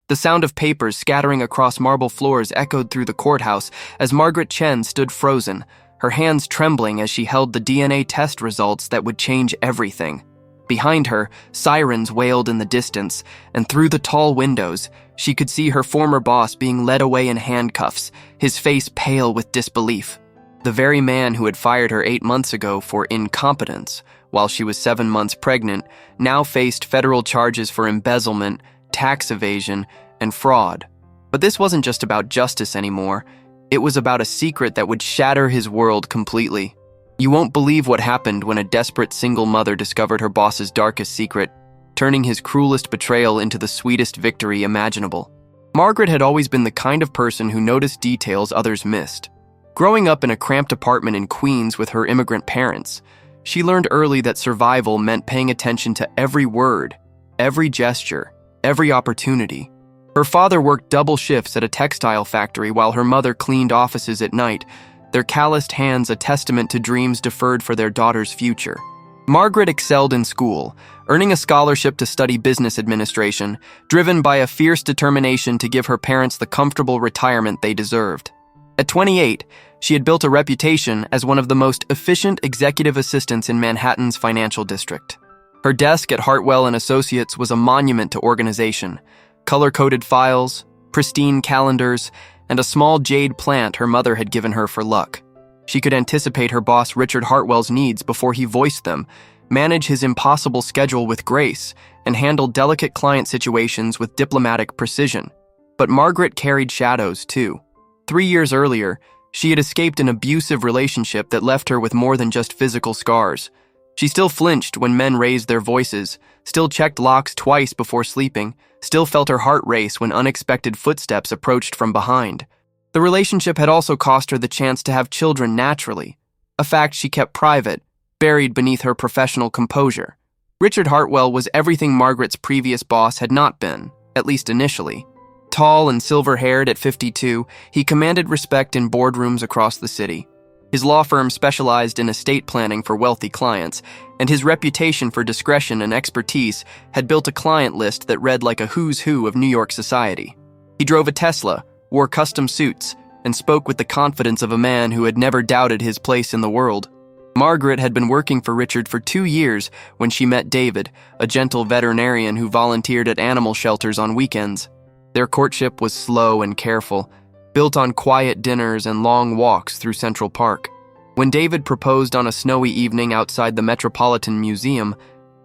The sound of papers scattering across marble floors echoed through the courthouse as Margaret Chen stood frozen, her hands trembling as she held the DNA test results that would change everything. Behind her, sirens wailed in the distance, and through the tall windows, she could see her former boss being led away in handcuffs, his face pale with disbelief. The very man who had fired her 8 months ago for incompetence, while she was 7 months pregnant, now faced federal charges for embezzlement, tax evasion, and fraud. But this wasn't just about justice anymore. It was about a secret that would shatter his world completely. You won't believe what happened when a desperate single mother discovered her boss's darkest secret, turning his cruelest betrayal into the sweetest victory imaginable. Margaret had always been the kind of person who noticed details others missed. Growing up in a cramped apartment in Queens with her immigrant parents, she learned early that survival meant paying attention to every word, every gesture, every opportunity. Her father worked double shifts at a textile factory while her mother cleaned offices at night, their calloused hands a testament to dreams deferred for their daughter's future. Margaret excelled in school, earning a scholarship to study business administration, driven by a fierce determination to give her parents the comfortable retirement they deserved. At 28, she had built a reputation as one of the most efficient executive assistants in Manhattan's financial district. Her desk at Hartwell & Associates was a monument to organization. Color-coded files, pristine calendars, and a small jade plant her mother had given her for luck. She could anticipate her boss Richard Hartwell's needs before he voiced them, manage his impossible schedule with grace, and handle delicate client situations with diplomatic precision. But Margaret carried shadows, too. 3 years earlier, she had escaped an abusive relationship that left her with more than just physical scars. She still flinched when men raised their voices, still checked locks twice before sleeping, still felt her heart race when unexpected footsteps approached from behind. The relationship had also cost her the chance to have children naturally, a fact she kept private, buried beneath her professional composure. Richard Hartwell was everything Margaret's previous boss had not been, at least initially. Tall and silver-haired at 52, he commanded respect in boardrooms across the city. His law firm specialized in estate planning for wealthy clients, and his reputation for discretion and expertise had built a client list that read like a who's who of New York society. He drove a Tesla, wore custom suits, and spoke with the confidence of a man who had never doubted his place in the world. Margaret had been working for Richard for 2 years when she met David, a gentle veterinarian who volunteered at animal shelters on weekends. Their courtship was slow and careful, built on quiet dinners and long walks through Central Park. When David proposed on a snowy evening outside the Metropolitan Museum,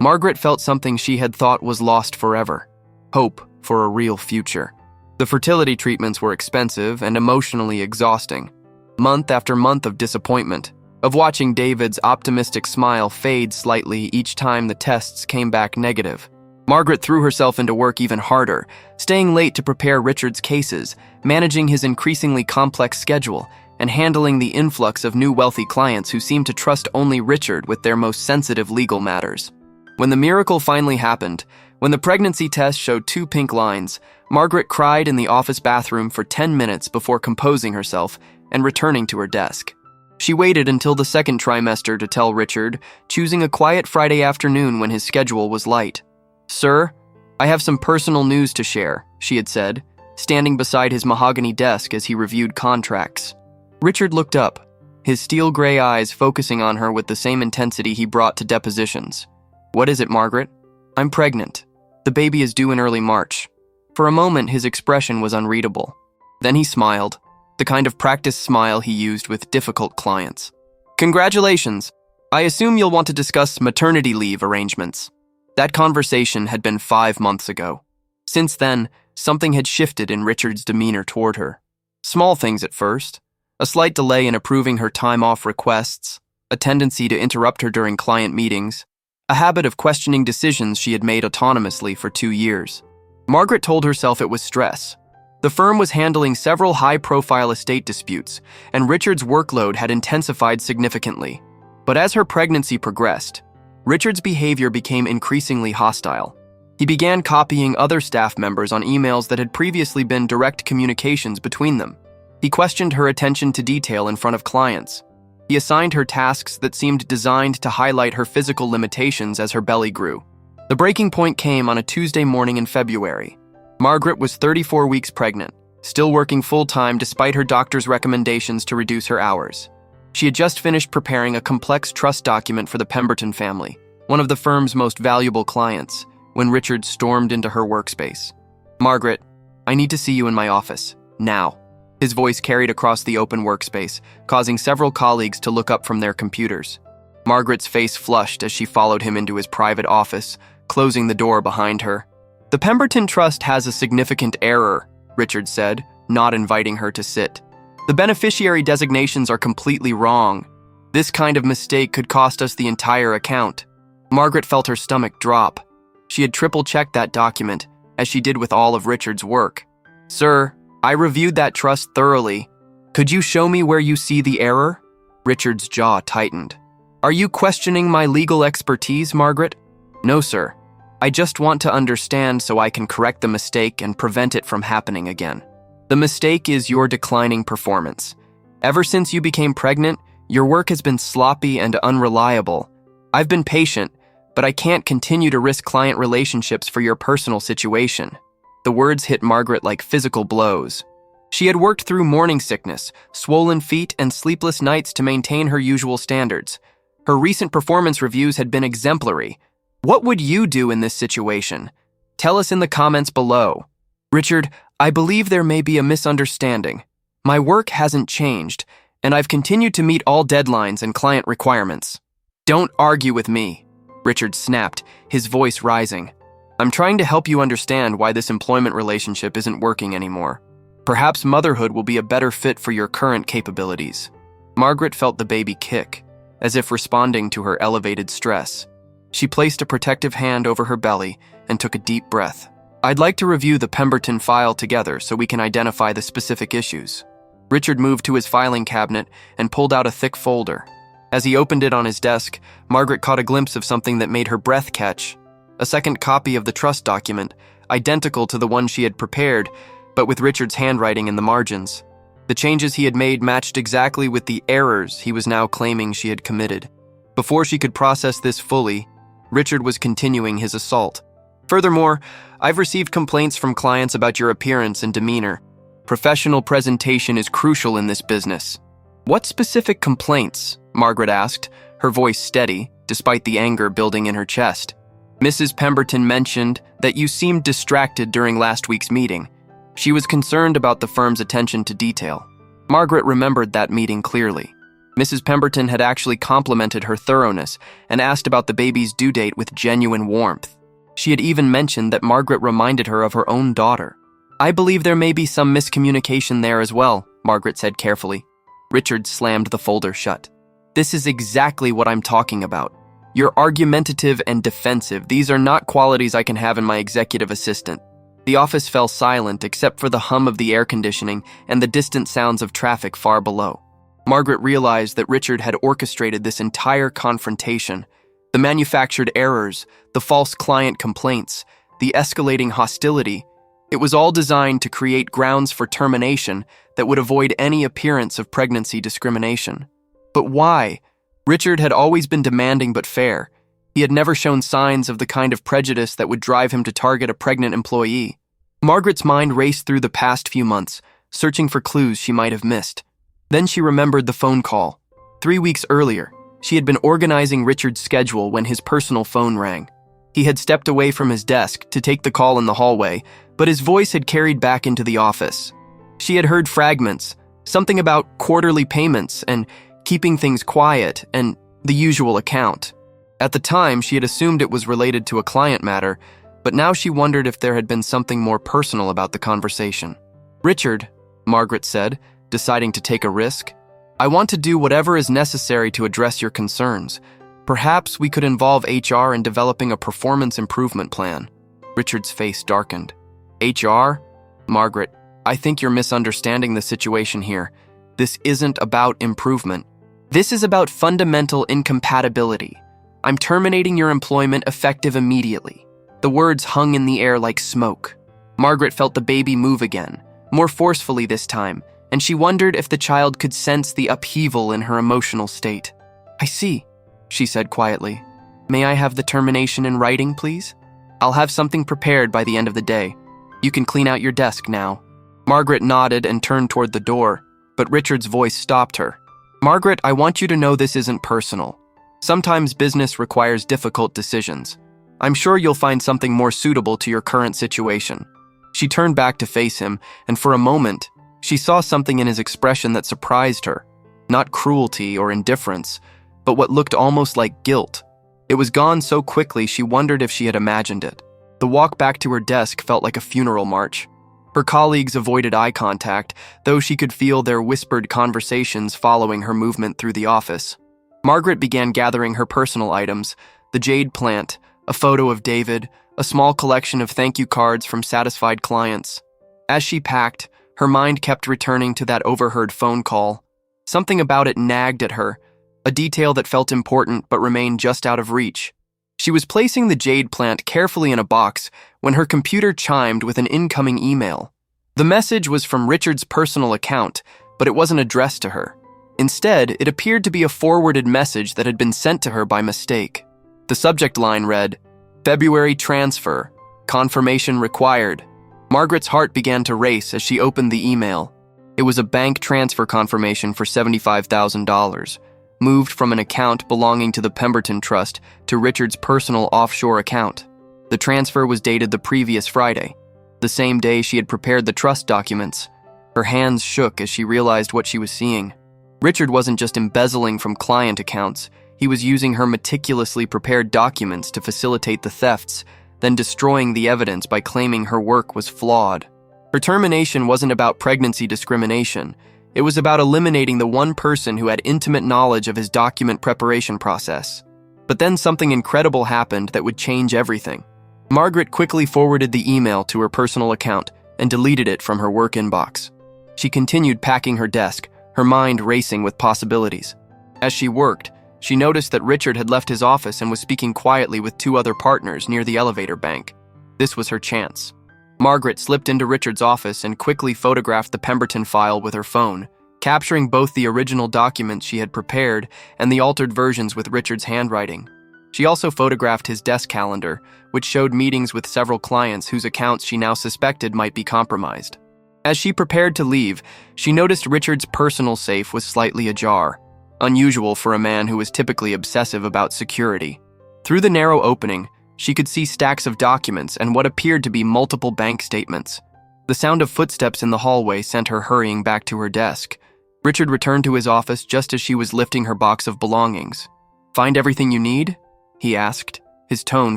Margaret felt something she had thought was lost forever: hope for a real future. The fertility treatments were expensive and emotionally exhausting. Month after month of disappointment, of watching David's optimistic smile fade slightly each time the tests came back negative. Margaret threw herself into work even harder, staying late to prepare Richard's cases, managing his increasingly complex schedule, and handling the influx of new wealthy clients who seemed to trust only Richard with their most sensitive legal matters. When the miracle finally happened, when the pregnancy test showed 2 pink lines, Margaret cried in the office bathroom for 10 minutes before composing herself and returning to her desk. She waited until the second trimester to tell Richard, choosing a quiet Friday afternoon when his schedule was light. "Sir, I have some personal news to share," she had said, standing beside his mahogany desk as he reviewed contracts. Richard looked up, his steel gray eyes focusing on her with the same intensity he brought to depositions. "What is it, Margaret?" "I'm pregnant. The baby is due in early March." For a moment, his expression was unreadable. Then he smiled, the kind of practiced smile he used with difficult clients. "Congratulations. I assume you'll want to discuss maternity leave arrangements." That conversation had been 5 months ago. Since then, something had shifted in Richard's demeanor toward her. Small things at first: a slight delay in approving her time-off requests, a tendency to interrupt her during client meetings, a habit of questioning decisions she had made autonomously for 2 years. Margaret told herself it was stress. The firm was handling several high-profile estate disputes, and Richard's workload had intensified significantly. But as her pregnancy progressed, Richard's behavior became increasingly hostile. He began copying other staff members on emails that had previously been direct communications between them. He questioned her attention to detail in front of clients. He assigned her tasks that seemed designed to highlight her physical limitations as her belly grew. The breaking point came on a Tuesday morning in February. Margaret was 34 weeks pregnant, still working full-time despite her doctor's recommendations to reduce her hours. She had just finished preparing a complex trust document for the Pemberton family, one of the firm's most valuable clients, when Richard stormed into her workspace. "Margaret, I need to see you in my office, now." His voice carried across the open workspace, causing several colleagues to look up from their computers. Margaret's face flushed as she followed him into his private office, closing the door behind her. "The Pemberton Trust has a significant error," Richard said, not inviting her to sit. "The beneficiary designations are completely wrong. This kind of mistake could cost us the entire account." Margaret felt her stomach drop. She had triple-checked that document, as she did with all of Richard's work. "Sir, I reviewed that trust thoroughly. Could you show me where you see the error?" Richard's jaw tightened. "Are you questioning my legal expertise, Margaret?" "No, sir. I just want to understand so I can correct the mistake and prevent it from happening again. The mistake is your declining performance. Ever since you became pregnant, your work has been sloppy and unreliable. I've been patient, but I can't continue to risk client relationships for your personal situation." The words hit Margaret like physical blows. She had worked through morning sickness, swollen feet, and sleepless nights to maintain her usual standards. Her recent performance reviews had been exemplary. What would you do in this situation? Tell us in the comments below. "Richard, I believe there may be a misunderstanding. My work hasn't changed, and I've continued to meet all deadlines and client requirements." "Don't argue with me," Richard snapped, his voice rising. "I'm trying to help you understand why this employment relationship isn't working anymore. Perhaps motherhood will be a better fit for your current capabilities." Margaret felt the baby kick, as if responding to her elevated stress. She placed a protective hand over her belly and took a deep breath. "I'd like to review the Pemberton file together so we can identify the specific issues." Richard moved to his filing cabinet and pulled out a thick folder. As he opened it on his desk, Margaret caught a glimpse of something that made her breath catch. A second copy of the trust document, identical to the one she had prepared, but with Richard's handwriting in the margins. The changes he had made matched exactly with the errors he was now claiming she had committed. Before she could process this fully, Richard was continuing his assault. "Furthermore, I've received complaints from clients about your appearance and demeanor. Professional presentation is crucial in this business." "What specific complaints?" Margaret asked, her voice steady, despite the anger building in her chest. "Mrs. Pemberton mentioned that you seemed distracted during last week's meeting. She was concerned about the firm's attention to detail." Margaret remembered that meeting clearly. Mrs. Pemberton had actually complimented her thoroughness and asked about the baby's due date with genuine warmth. She had even mentioned that Margaret reminded her of her own daughter. "I believe there may be some miscommunication there as well," Margaret said carefully. Richard slammed the folder shut. "This is exactly what I'm talking about. You're argumentative and defensive. These are not qualities I can have in my executive assistant." The office fell silent except for the hum of the air conditioning and the distant sounds of traffic far below. Margaret realized that Richard had orchestrated this entire confrontation. The manufactured errors, the false client complaints, the escalating hostility. It was all designed to create grounds for termination that would avoid any appearance of pregnancy discrimination. But why? Richard had always been demanding but fair. He had never shown signs of the kind of prejudice that would drive him to target a pregnant employee. Margaret's mind raced through the past few months, searching for clues she might have missed. Then she remembered the phone call. 3 weeks earlier, she had been organizing Richard's schedule when his personal phone rang. He had stepped away from his desk to take the call in the hallway, but his voice had carried back into the office. She had heard fragments, something about quarterly payments and keeping things quiet and the usual account. At the time, she had assumed it was related to a client matter, but now she wondered if there had been something more personal about the conversation. "Richard," Margaret said, deciding to take a risk, "I want to do whatever is necessary to address your concerns. Perhaps we could involve HR in developing a performance improvement plan." Richard's face darkened. "HR? Margaret, I think you're misunderstanding the situation here. This isn't about improvement. This is about fundamental incompatibility. I'm terminating your employment effective immediately." The words hung in the air like smoke. Margaret felt the baby move again, more forcefully this time, and she wondered if the child could sense the upheaval in her emotional state. "I see," she said quietly. "May I have the termination in writing, please? I'll have something prepared by the end of the day." You can clean out your desk now." Margaret nodded and turned toward the door, but Richard's voice stopped her. "Margaret, I want you to know this isn't personal. Sometimes business requires difficult decisions. I'm sure you'll find something more suitable to your current situation." She turned back to face him, and for a moment, she saw something in his expression that surprised her. Not cruelty or indifference, but what looked almost like guilt. It was gone so quickly she wondered if she had imagined it. The walk back to her desk felt like a funeral march. Her colleagues avoided eye contact, though she could feel their whispered conversations following her movement through the office. Margaret began gathering her personal items: the jade plant, a photo of David, a small collection of thank you cards from satisfied clients. As she packed, her mind kept returning to that overheard phone call. Something about it nagged at her, a detail that felt important but remained just out of reach. She was placing the jade plant carefully in a box when her computer chimed with an incoming email. The message was from Richard's personal account, but it wasn't addressed to her. Instead, it appeared to be a forwarded message that had been sent to her by mistake. The subject line read, "February transfer, confirmation required." Margaret's heart began to race as she opened the email. It was a bank transfer confirmation for $75,000, moved from an account belonging to the Pemberton Trust to Richard's personal offshore account. The transfer was dated the previous Friday, the same day she had prepared the trust documents. Her hands shook as she realized what she was seeing. Richard wasn't just embezzling from client accounts, he was using her meticulously prepared documents to facilitate the thefts, then destroying the evidence by claiming her work was flawed. Her termination wasn't about pregnancy discrimination. It was about eliminating the one person who had intimate knowledge of his document preparation process. But then something incredible happened that would change everything. Margaret quickly forwarded the email to her personal account and deleted it from her work inbox. She continued packing her desk, her mind racing with possibilities. As she worked, she noticed that Richard had left his office and was speaking quietly with two other partners near the elevator bank. This was her chance. Margaret slipped into Richard's office and quickly photographed the Pemberton file with her phone, capturing both the original documents she had prepared and the altered versions with Richard's handwriting. She also photographed his desk calendar, which showed meetings with several clients whose accounts she now suspected might be compromised. As she prepared to leave, she noticed Richard's personal safe was slightly ajar, unusual for a man who was typically obsessive about security. Through the narrow opening, she could see stacks of documents and what appeared to be multiple bank statements. The sound of footsteps in the hallway sent her hurrying back to her desk. Richard returned to his office just as she was lifting her box of belongings. "Find everything you need?" he asked, his tone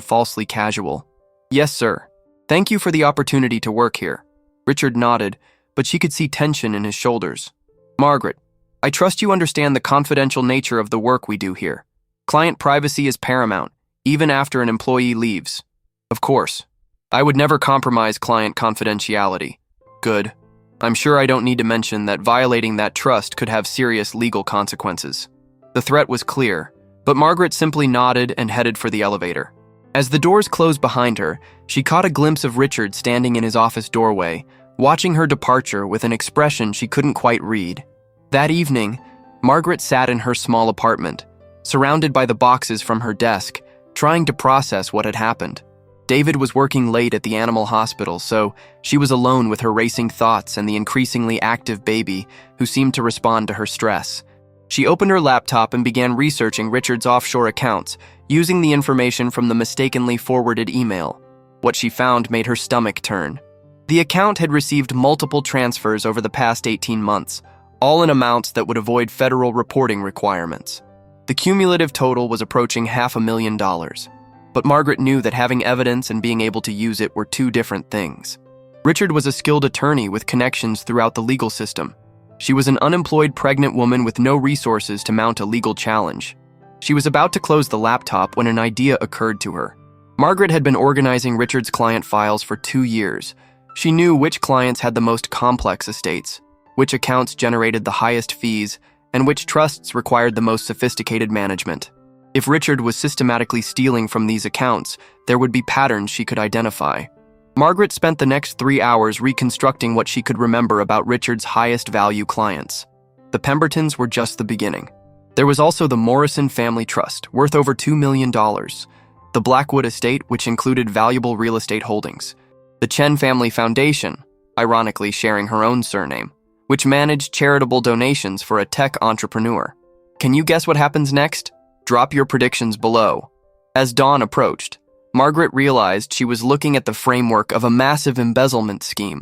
falsely casual. "Yes, sir. Thank you for the opportunity to work here." Richard nodded, but she could see tension in his shoulders. "Margaret, I trust you understand the confidential nature of the work we do here. Client privacy is paramount, even after an employee leaves." "Of course. I would never compromise client confidentiality." "Good. I'm sure I don't need to mention that violating that trust could have serious legal consequences." The threat was clear, but Margaret simply nodded and headed for the elevator. As the doors closed behind her, she caught a glimpse of Richard standing in his office doorway, watching her departure with an expression she couldn't quite read. That evening, Margaret sat in her small apartment, surrounded by the boxes from her desk, trying to process what had happened. David was working late at the animal hospital, so she was alone with her racing thoughts and the increasingly active baby who seemed to respond to her stress. She opened her laptop and began researching Richard's offshore accounts, using the information from the mistakenly forwarded email. What she found made her stomach turn. The account had received multiple transfers over the past 18 months, all in amounts that would avoid federal reporting requirements. The cumulative total was approaching $500,000. But Margaret knew that having evidence and being able to use it were two different things. Richard was a skilled attorney with connections throughout the legal system. She was an unemployed pregnant woman with no resources to mount a legal challenge. She was about to close the laptop when an idea occurred to her. Margaret had been organizing Richard's client files for 2 years. She knew which clients had the most complex estates, which accounts generated the highest fees, and which trusts required the most sophisticated management. If Richard was systematically stealing from these accounts, there would be patterns she could identify. Margaret spent the next 3 hours reconstructing what she could remember about Richard's highest value clients. The Pembertons were just the beginning. There was also the Morrison Family Trust, worth over $2 million, the Blackwood Estate, which included valuable real estate holdings, The Chen Family Foundation, ironically sharing her own surname, which managed charitable donations for a tech entrepreneur. Can you guess what happens next? Drop your predictions below. As dawn approached, Margaret realized she was looking at the framework of a massive embezzlement scheme.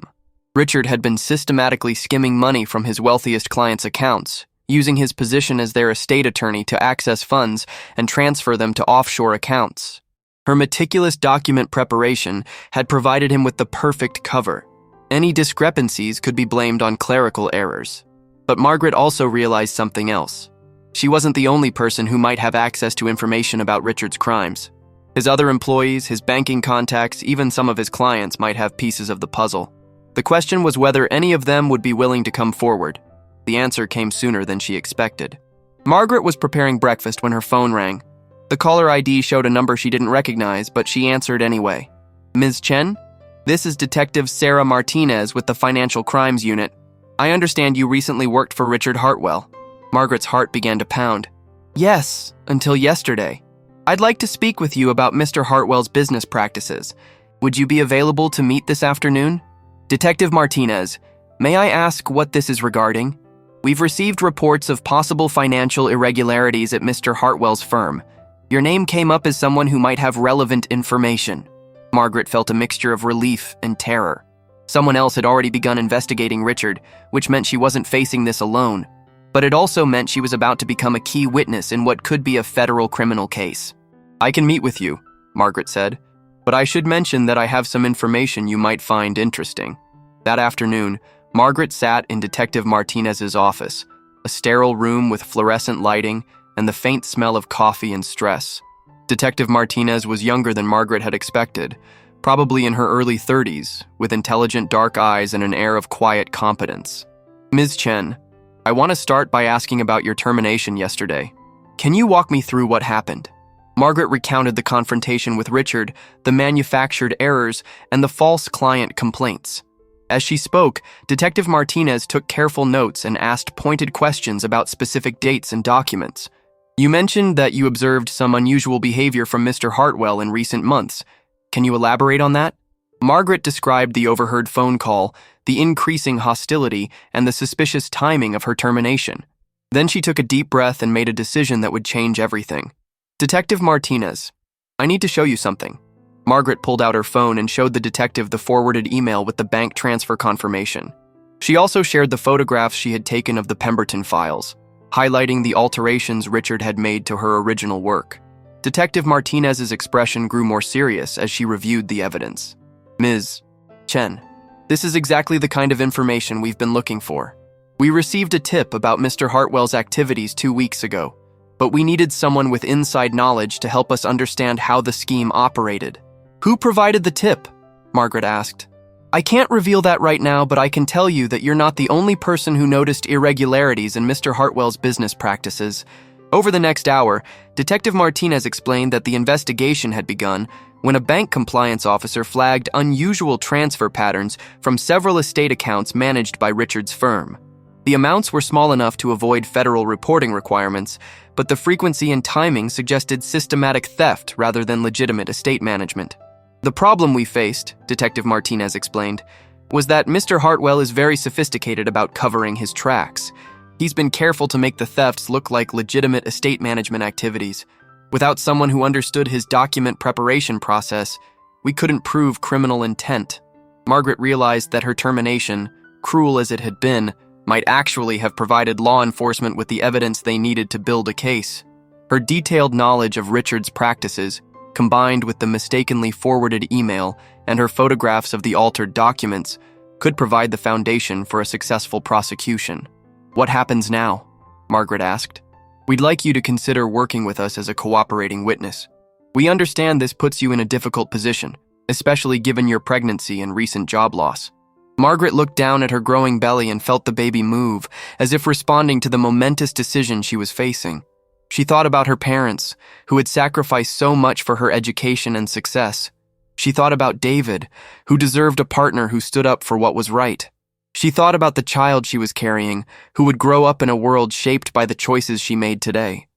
Richard had been systematically skimming money from his wealthiest clients' accounts, using his position as their estate attorney to access funds and transfer them to offshore accounts. Her meticulous document preparation had provided him with the perfect cover. Any discrepancies could be blamed on clerical errors. But Margaret also realized something else. She wasn't the only person who might have access to information about Richard's crimes. His other employees, his banking contacts, even some of his clients might have pieces of the puzzle. The question was whether any of them would be willing to come forward. The answer came sooner than she expected. Margaret was preparing breakfast when her phone rang. The caller ID showed a number she didn't recognize, but she answered anyway. Ms. Chen? This is Detective Sarah Martinez with the Financial Crimes Unit. I understand you recently worked for Richard Hartwell. Margaret's heart began to pound. Yes, until yesterday. I'd like to speak with you about Mr. Hartwell's business practices. Would you be available to meet this afternoon? Detective Martinez, may I ask what this is regarding? We've received reports of possible financial irregularities at Mr. Hartwell's firm. Your name came up as someone who might have relevant information. Margaret felt a mixture of relief and terror. Someone else had already begun investigating Richard, which meant she wasn't facing this alone. But it also meant she was about to become a key witness in what could be a federal criminal case. I can meet with you, Margaret said, but I should mention that I have some information you might find interesting. That afternoon, Margaret sat in Detective Martinez's office, a sterile room with fluorescent lighting and the faint smell of coffee and stress. Detective Martinez was younger than Margaret had expected, probably in her early 30s, with intelligent dark eyes and an air of quiet competence. Ms. Chen, I want to start by asking about your termination yesterday. Can you walk me through what happened? Margaret recounted the confrontation with Richard, the manufactured errors, and the false client complaints. As she spoke, Detective Martinez took careful notes and asked pointed questions about specific dates and documents. You mentioned that you observed some unusual behavior from Mr. Hartwell in recent months. Can you elaborate on that? Margaret described the overheard phone call, the increasing hostility, and the suspicious timing of her termination. Then she took a deep breath and made a decision that would change everything. Detective Martinez, I need to show you something. Margaret pulled out her phone and showed the detective the forwarded email with the bank transfer confirmation. She also shared the photographs she had taken of the Pemberton files, highlighting the alterations Richard had made to her original work. Detective Martinez's expression grew more serious as she reviewed the evidence. Ms. Chen, this is exactly the kind of information we've been looking for. We received a tip about Mr. Hartwell's activities 2 weeks ago, but we needed someone with inside knowledge to help us understand how the scheme operated. Who provided the tip? Margaret asked. I can't reveal that right now, but I can tell you that you're not the only person who noticed irregularities in Mr. Hartwell's business practices. Over the next hour, Detective Martinez explained that the investigation had begun when a bank compliance officer flagged unusual transfer patterns from several estate accounts managed by Richard's firm. The amounts were small enough to avoid federal reporting requirements, but the frequency and timing suggested systematic theft rather than legitimate estate management. The problem we faced, Detective Martinez explained, was that Mr. Hartwell is very sophisticated about covering his tracks. He's been careful to make the thefts look like legitimate estate management activities. Without someone who understood his document preparation process, we couldn't prove criminal intent. Margaret realized that her termination, cruel as it had been, might actually have provided law enforcement with the evidence they needed to build a case. Her detailed knowledge of Richard's practices, combined with the mistakenly forwarded email and her photographs of the altered documents, could provide the foundation for a successful prosecution. What happens now? Margaret asked. We'd like you to consider working with us as a cooperating witness. We understand this puts you in a difficult position, especially given your pregnancy and recent job loss. Margaret looked down at her growing belly and felt the baby move, as if responding to the momentous decision she was facing. She thought about her parents, who had sacrificed so much for her education and success. She thought about David, who deserved a partner who stood up for what was right. She thought about the child she was carrying, who would grow up in a world shaped by the choices she made today.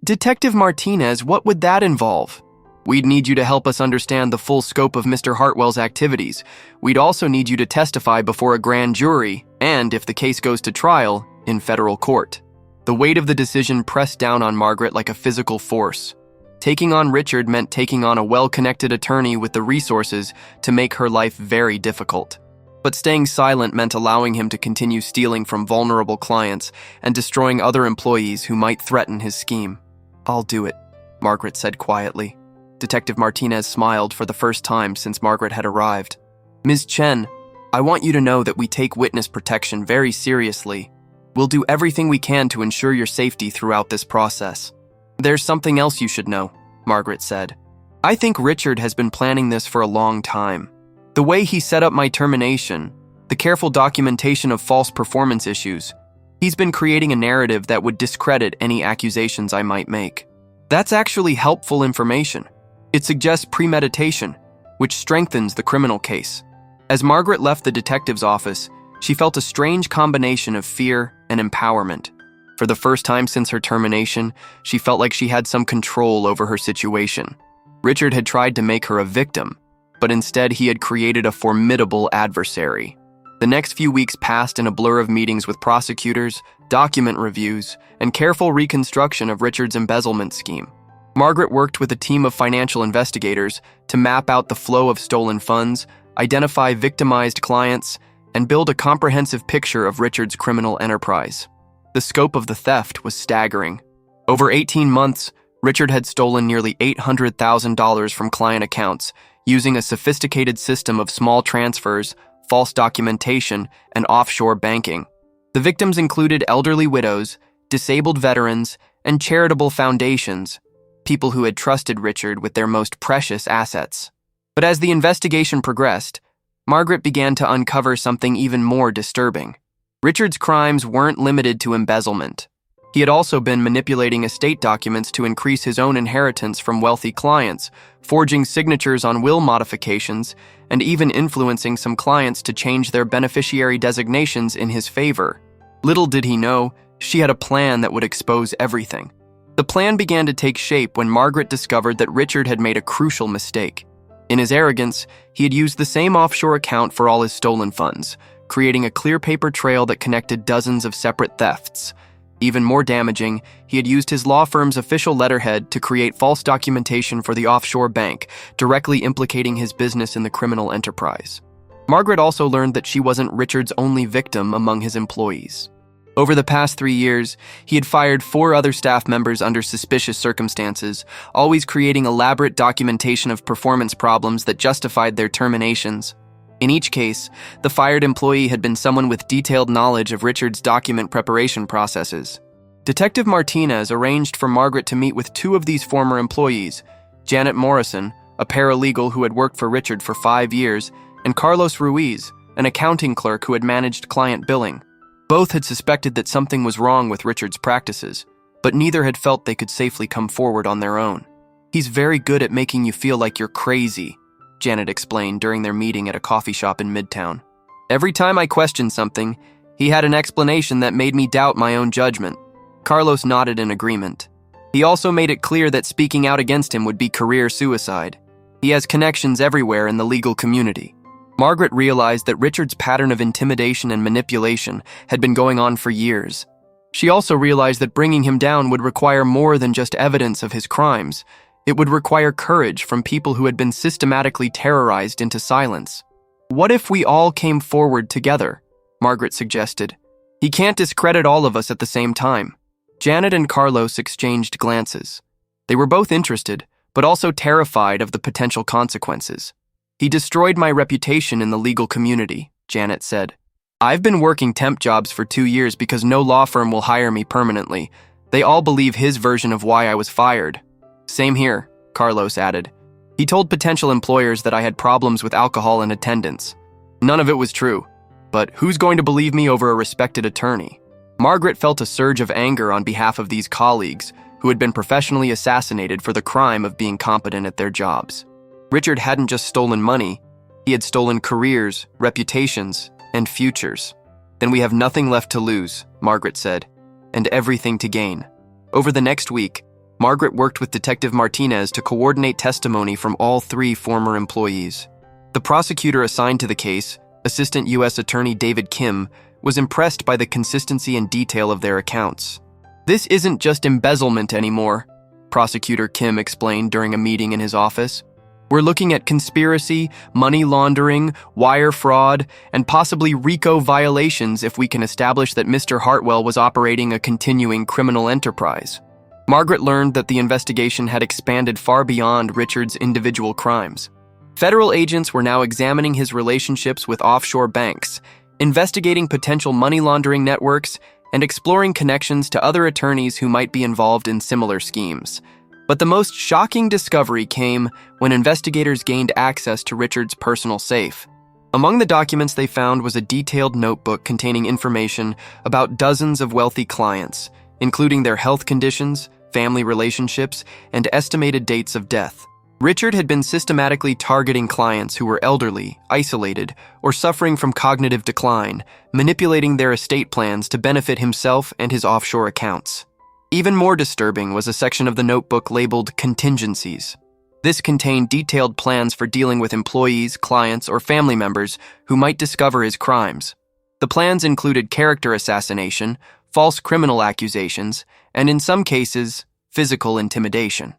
Detective Martinez, what would that involve? We'd need you to help us understand the full scope of Mr. Hartwell's activities. We'd also need you to testify before a grand jury and, if the case goes to trial, in federal court. The weight of the decision pressed down on Margaret like a physical force. Taking on Richard meant taking on a well-connected attorney with the resources to make her life very difficult. But staying silent meant allowing him to continue stealing from vulnerable clients and destroying other employees who might threaten his scheme. "I'll do it," Margaret said quietly. Detective Martinez smiled for the first time since Margaret had arrived. "Ms. Chen, I want you to know that we take witness protection very seriously. We'll do everything we can to ensure your safety throughout this process." "There's something else you should know," Margaret said. "I think Richard has been planning this for a long time. The way he set up my termination, the careful documentation of false performance issues, he's been creating a narrative that would discredit any accusations I might make. That's actually helpful information. It suggests premeditation, which strengthens the criminal case." As Margaret left the detective's office, she felt a strange combination of fear and empowerment. For the first time since her termination, she felt like she had some control over her situation. Richard had tried to make her a victim, but instead he had created a formidable adversary. The next few weeks passed in a blur of meetings with prosecutors, document reviews, and careful reconstruction of Richard's embezzlement scheme. Margaret worked with a team of financial investigators to map out the flow of stolen funds, identify victimized clients, and build a comprehensive picture of Richard's criminal enterprise. The scope of the theft was staggering. Over 18 months, Richard had stolen nearly $800,000 from client accounts, using a sophisticated system of small transfers, false documentation, and offshore banking. The victims included elderly widows, disabled veterans, and charitable foundations, people who had trusted Richard with their most precious assets. But as the investigation progressed, Margaret began to uncover something even more disturbing. Richard's crimes weren't limited to embezzlement. He had also been manipulating estate documents to increase his own inheritance from wealthy clients, forging signatures on will modifications, and even influencing some clients to change their beneficiary designations in his favor. Little did he know, she had a plan that would expose everything. The plan began to take shape when Margaret discovered that Richard had made a crucial mistake. In his arrogance, he had used the same offshore account for all his stolen funds, creating a clear paper trail that connected dozens of separate thefts. Even more damaging, he had used his law firm's official letterhead to create false documentation for the offshore bank, directly implicating his business in the criminal enterprise. Margaret also learned that she wasn't Richard's only victim among his employees. Over the past 3 years, he had fired 4 other staff members under suspicious circumstances, always creating elaborate documentation of performance problems that justified their terminations. In each case, the fired employee had been someone with detailed knowledge of Richard's document preparation processes. Detective Martinez arranged for Margaret to meet with 2 of these former employees, Janet Morrison, a paralegal who had worked for Richard for 5 years, and Carlos Ruiz, an accounting clerk who had managed client billing. Both had suspected that something was wrong with Richard's practices, but neither had felt they could safely come forward on their own. "He's very good at making you feel like you're crazy," Janet explained during their meeting at a coffee shop in Midtown. "Every time I questioned something, he had an explanation that made me doubt my own judgment." Carlos nodded in agreement. He also made it clear that speaking out against him would be career suicide. He has connections everywhere in the legal community. Margaret realized that Richard's pattern of intimidation and manipulation had been going on for years. She also realized that bringing him down would require more than just evidence of his crimes. It would require courage from people who had been systematically terrorized into silence. "What if we all came forward together?" Margaret suggested. "He can't discredit all of us at the same time." Janet and Carlos exchanged glances. They were both interested, but also terrified of the potential consequences. "He destroyed my reputation in the legal community," Janet said. "I've been working temp jobs for 2 years because no law firm will hire me permanently. They all believe his version of why I was fired." "Same here," Carlos added. "He told potential employers that I had problems with alcohol and attendance. None of it was true. But who's going to believe me over a respected attorney?" Margaret felt a surge of anger on behalf of these colleagues who had been professionally assassinated for the crime of being competent at their jobs. Richard hadn't just stolen money, he had stolen careers, reputations, and futures. "Then we have nothing left to lose," Margaret said, "and everything to gain." Over the next week, Margaret worked with Detective Martinez to coordinate testimony from all 3 former employees. The prosecutor assigned to the case, Assistant U.S. Attorney David Kim, was impressed by the consistency and detail of their accounts. "This isn't just embezzlement anymore," Prosecutor Kim explained during a meeting in his office. "We're looking at conspiracy, money laundering, wire fraud, and possibly RICO violations if we can establish that Mr. Hartwell was operating a continuing criminal enterprise." Margaret learned that the investigation had expanded far beyond Richard's individual crimes. Federal agents were now examining his relationships with offshore banks, investigating potential money laundering networks, and exploring connections to other attorneys who might be involved in similar schemes. But the most shocking discovery came when investigators gained access to Richard's personal safe. Among the documents they found was a detailed notebook containing information about dozens of wealthy clients, including their health conditions, family relationships, and estimated dates of death. Richard had been systematically targeting clients who were elderly, isolated, or suffering from cognitive decline, manipulating their estate plans to benefit himself and his offshore accounts. Even more disturbing was a section of the notebook labeled contingencies. This contained detailed plans for dealing with employees, clients, or family members who might discover his crimes. The plans included character assassination, false criminal accusations, and in some cases, physical intimidation.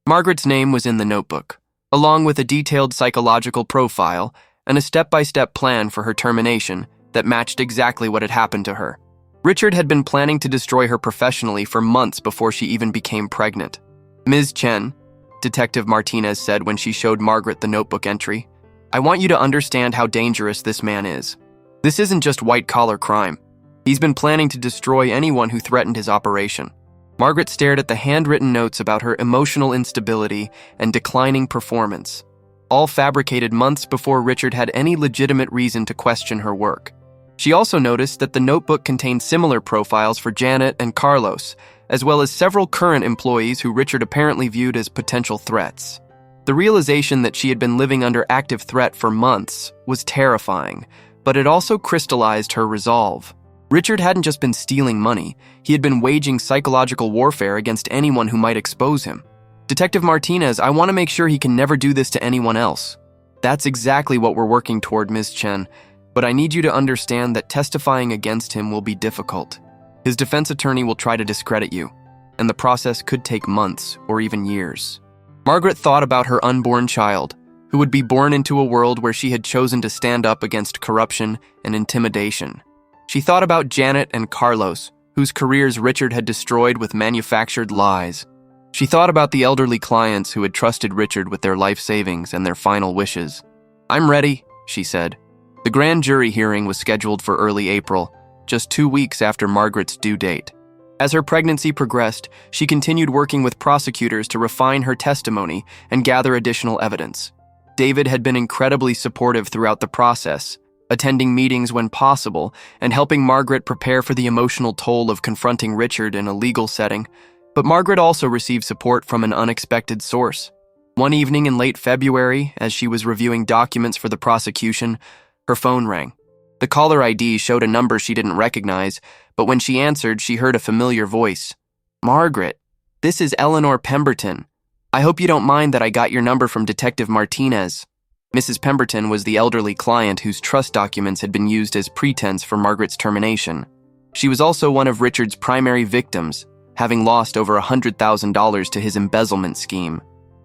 Margaret's name was in the notebook, along with a detailed psychological profile and a step-by-step plan for her termination that matched exactly what had happened to her. Richard had been planning to destroy her professionally for months before she even became pregnant. "Ms. Chen," Detective Martinez said when she showed Margaret the notebook entry, "I want you to understand how dangerous this man is. This isn't just white-collar crime. He's been planning to destroy anyone who threatened his operation." Margaret stared at the handwritten notes about her emotional instability and declining performance, all fabricated months before Richard had any legitimate reason to question her work. She also noticed that the notebook contained similar profiles for Janet and Carlos, as well as several current employees who Richard apparently viewed as potential threats. The realization that she had been living under active threat for months was terrifying, but it also crystallized her resolve. Richard hadn't just been stealing money, he had been waging psychological warfare against anyone who might expose him. "Detective Martinez, I want to make sure he can never do this to anyone else." "That's exactly what we're working toward, Ms. Chen, but I need you to understand that testifying against him will be difficult. His defense attorney will try to discredit you, and the process could take months or even years." Margaret thought about her unborn child, who would be born into a world where she had chosen to stand up against corruption and intimidation. She thought about Janet and Carlos, whose careers Richard had destroyed with manufactured lies. She thought about the elderly clients who had trusted Richard with their life savings and their final wishes. "I'm ready," she said. The grand jury hearing was scheduled for early April, just 2 weeks after Margaret's due date. As her pregnancy progressed, she continued working with prosecutors to refine her testimony and gather additional evidence. David had been incredibly supportive throughout the process, attending meetings when possible and helping Margaret prepare for the emotional toll of confronting Richard in a legal setting. But Margaret also received support from an unexpected source. One evening in late February, as she was reviewing documents for the prosecution, her phone rang. The caller ID showed a number she didn't recognize, but when she answered, she heard a familiar voice. "Margaret, this is Eleanor Pemberton. I hope you don't mind that I got your number from Detective Martinez." Mrs. Pemberton was the elderly client whose trust documents had been used as pretense for Margaret's termination. She was also one of Richard's primary victims, having lost over $100,000 to his embezzlement scheme.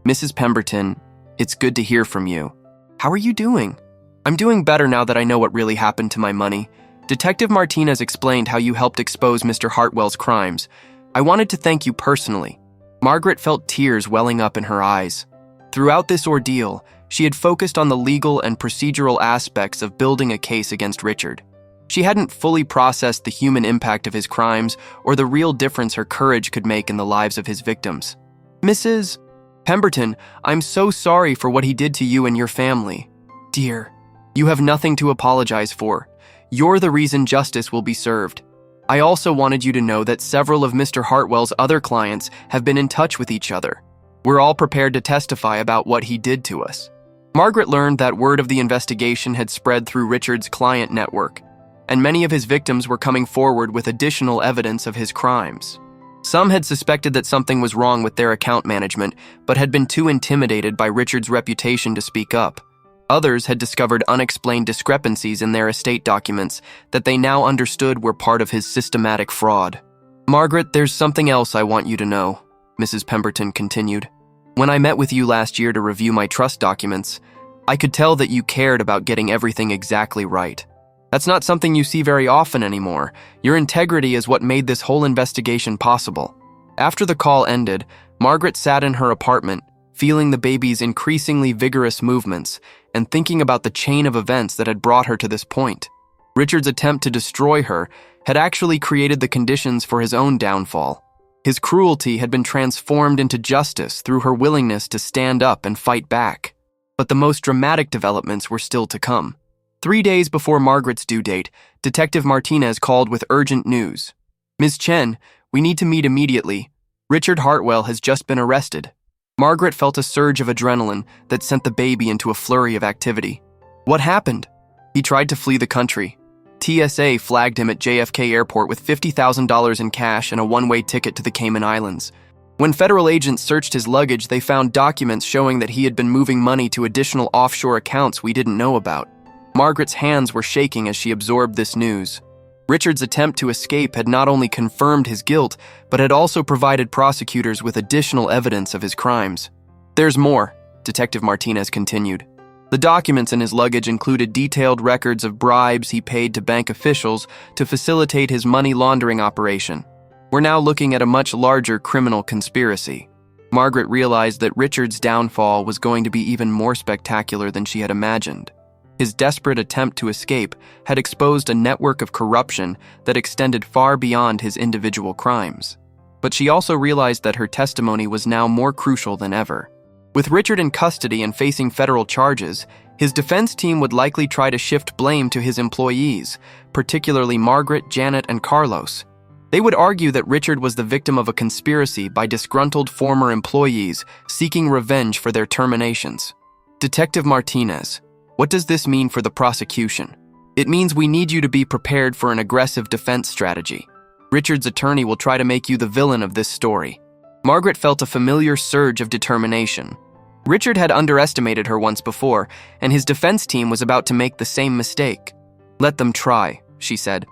"Mrs. Pemberton, it's good to hear from you. How are you doing?" "I'm doing better now that I know what really happened to my money. Detective Martinez explained how you helped expose Mr. Hartwell's crimes. I wanted to thank you personally." Margaret felt tears welling up in her eyes. Throughout this ordeal, she had focused on the legal and procedural aspects of building a case against Richard. She hadn't fully processed the human impact of his crimes or the real difference her courage could make in the lives of his victims. "Mrs. Pemberton, I'm so sorry for what he did to you and your family. Dear, you have nothing to apologize for. You're the reason justice will be served. I also wanted you to know that several of Mr. Hartwell's other clients have been in touch with each other. We're all prepared to testify about what he did to us." Margaret learned that word of the investigation had spread through Richard's client network, and many of his victims were coming forward with additional evidence of his crimes. Some had suspected that something was wrong with their account management, but had been too intimidated by Richard's reputation to speak up. Others had discovered unexplained discrepancies in their estate documents that they now understood were part of his systematic fraud. "Margaret, there's something else I want you to know," Mrs. Pemberton continued. "When I met with you last year to review my trust documents, I could tell that you cared about getting everything exactly right. That's not something you see very often anymore. Your integrity is what made this whole investigation possible." After the call ended, Margaret sat in her apartment, feeling the baby's increasingly vigorous movements and thinking about the chain of events that had brought her to this point. Richard's attempt to destroy her had actually created the conditions for his own downfall. His cruelty had been transformed into justice through her willingness to stand up and fight back. But the most dramatic developments were still to come. 3 days before Margaret's due date, Detective Martinez called with urgent news. "Ms. Chen, we need to meet immediately. Richard Hartwell has just been arrested." Margaret felt a surge of adrenaline that sent the baby into a flurry of activity. "What happened?" "He tried to flee the country. TSA flagged him at JFK Airport with $50,000 in cash and a one-way ticket to the Cayman Islands. When federal agents searched his luggage, they found documents showing that he had been moving money to additional offshore accounts we didn't know about." Margaret's hands were shaking as she absorbed this news. Richard's attempt to escape had not only confirmed his guilt, but had also provided prosecutors with additional evidence of his crimes. "There's more," Detective Martinez continued. "The documents in his luggage included detailed records of bribes he paid to bank officials to facilitate his money laundering operation. We're now looking at a much larger criminal conspiracy." Margaret realized that Richard's downfall was going to be even more spectacular than she had imagined. His desperate attempt to escape had exposed a network of corruption that extended far beyond his individual crimes. But she also realized that her testimony was now more crucial than ever. With Richard in custody and facing federal charges, his defense team would likely try to shift blame to his employees, particularly Margaret, Janet, and Carlos. They would argue that Richard was the victim of a conspiracy by disgruntled former employees seeking revenge for their terminations. "Detective Martinez, what does this mean for the prosecution?" "It means we need you to be prepared for an aggressive defense strategy. Richard's attorney will try to make you the villain of this story." Margaret felt a familiar surge of determination. Richard had underestimated her once before, and his defense team was about to make the same mistake. "Let them try," she said.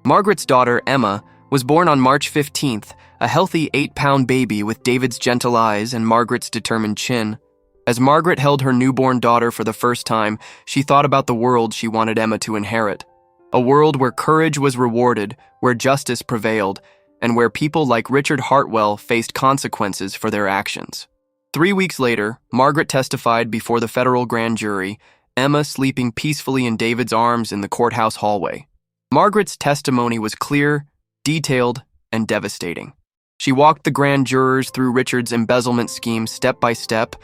Margaret's daughter, Emma, was born on March 15th, a healthy 8-pound baby with David's gentle eyes and Margaret's determined chin. As Margaret held her newborn daughter for the first time, she thought about the world she wanted Emma to inherit. A world where courage was rewarded, where justice prevailed, and where people like Richard Hartwell faced consequences for their actions. 3 weeks later, Margaret testified before the federal grand jury, Emma sleeping peacefully in David's arms in the courthouse hallway. Margaret's testimony was clear, detailed, and devastating. She walked the grand jurors through Richard's embezzlement scheme step by step,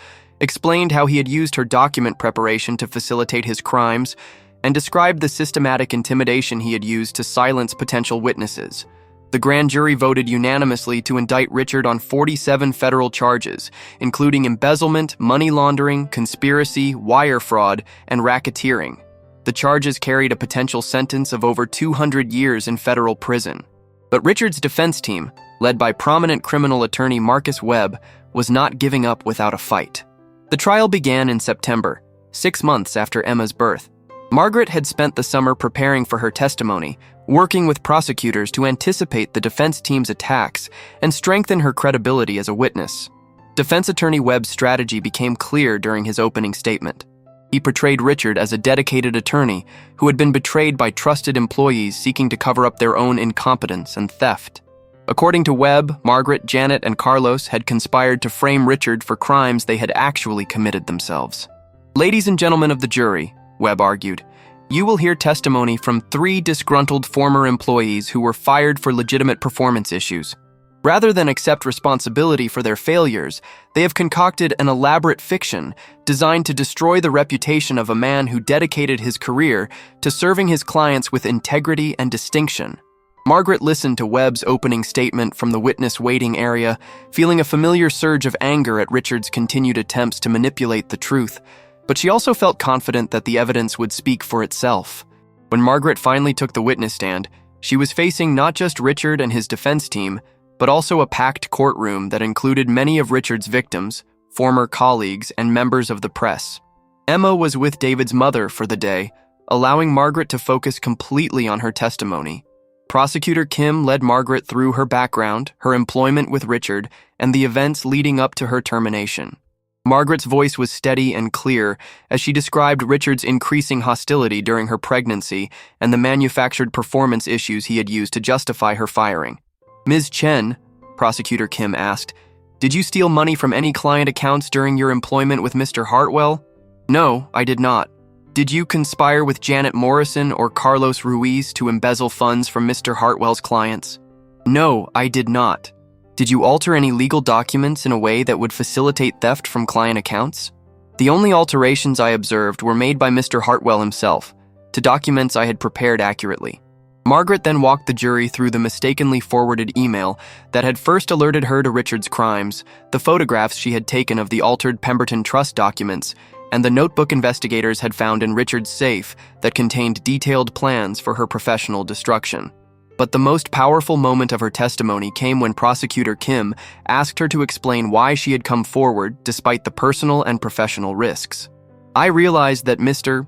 explained how he had used her document preparation to facilitate his crimes, and described the systematic intimidation he had used to silence potential witnesses. The grand jury voted unanimously to indict Richard on 47 federal charges, including embezzlement, money laundering, conspiracy, wire fraud, and racketeering. The charges carried a potential sentence of over 200 years in federal prison. But Richard's defense team, led by prominent criminal attorney Marcus Webb, was not giving up without a fight. The trial began in September, 6 months after Emma's birth. Margaret had spent the summer preparing for her testimony, working with prosecutors to anticipate the defense team's attacks and strengthen her credibility as a witness. Defense attorney Webb's strategy became clear during his opening statement. He portrayed Richard as a dedicated attorney who had been betrayed by trusted employees seeking to cover up their own incompetence and theft. According to Webb, Margaret, Janet, and Carlos had conspired to frame Richard for crimes they had actually committed themselves. "Ladies and gentlemen of the jury," Webb argued, "you will hear testimony from 3 disgruntled former employees who were fired for legitimate performance issues. Rather than accept responsibility for their failures, they have concocted an elaborate fiction designed to destroy the reputation of a man who dedicated his career to serving his clients with integrity and distinction." Margaret listened to Webb's opening statement from the witness waiting area, feeling a familiar surge of anger at Richard's continued attempts to manipulate the truth, but she also felt confident that the evidence would speak for itself. When Margaret finally took the witness stand, she was facing not just Richard and his defense team, but also a packed courtroom that included many of Richard's victims, former colleagues, and members of the press. Emma was with David's mother for the day, allowing Margaret to focus completely on her testimony. Prosecutor Kim led Margaret through her background, her employment with Richard, and the events leading up to her termination. Margaret's voice was steady and clear as she described Richard's increasing hostility during her pregnancy and the manufactured performance issues he had used to justify her firing. "Ms. Chen," Prosecutor Kim asked, "did you steal money from any client accounts during your employment with Mr. Hartwell?" "No, I did not." "Did you conspire with Janet Morrison or Carlos Ruiz to embezzle funds from Mr. Hartwell's clients?" "No, I did not." "Did you alter any legal documents in a way that would facilitate theft from client accounts?" "The only alterations I observed were made by Mr. Hartwell himself, to documents I had prepared accurately." Margaret then walked the jury through the mistakenly forwarded email that had first alerted her to Richard's crimes, the photographs she had taken of the altered Pemberton Trust documents, and the notebook investigators had found in Richard's safe that contained detailed plans for her professional destruction. But the most powerful moment of her testimony came when Prosecutor Kim asked her to explain why she had come forward despite the personal and professional risks. "I realized that Mr.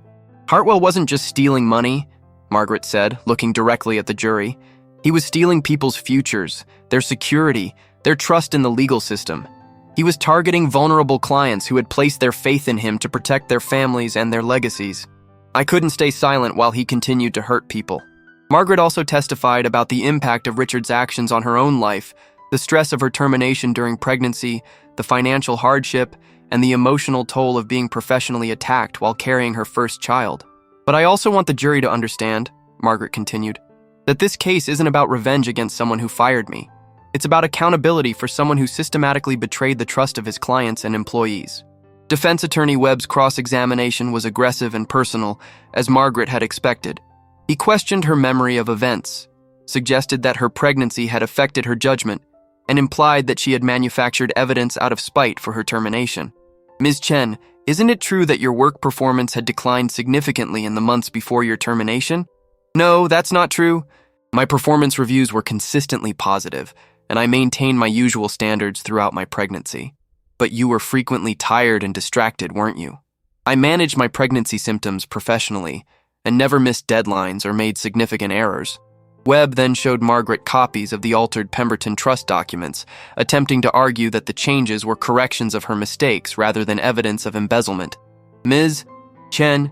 Hartwell wasn't just stealing money," Margaret said, looking directly at the jury. "He was stealing people's futures, their security, their trust in the legal system. He was targeting vulnerable clients who had placed their faith in him to protect their families and their legacies. I couldn't stay silent while he continued to hurt people." Margaret also testified about the impact of Richard's actions on her own life, the stress of her termination during pregnancy, the financial hardship, and the emotional toll of being professionally attacked while carrying her first child. "But I also want the jury to understand," Margaret continued, "that this case isn't about revenge against someone who fired me. It's about accountability for someone who systematically betrayed the trust of his clients and employees." Defense attorney Webb's cross-examination was aggressive and personal, as Margaret had expected. He questioned her memory of events, suggested that her pregnancy had affected her judgment, and implied that she had manufactured evidence out of spite for her termination. "Ms. Chen, isn't it true that your work performance had declined significantly in the months before your termination?" "No, that's not true. My performance reviews were consistently positive, and I maintained my usual standards throughout my pregnancy." "But you were frequently tired and distracted, weren't you?" "I managed my pregnancy symptoms professionally, and never missed deadlines or made significant errors." Webb then showed Margaret copies of the altered Pemberton Trust documents, attempting to argue that the changes were corrections of her mistakes rather than evidence of embezzlement. "Ms. Chen,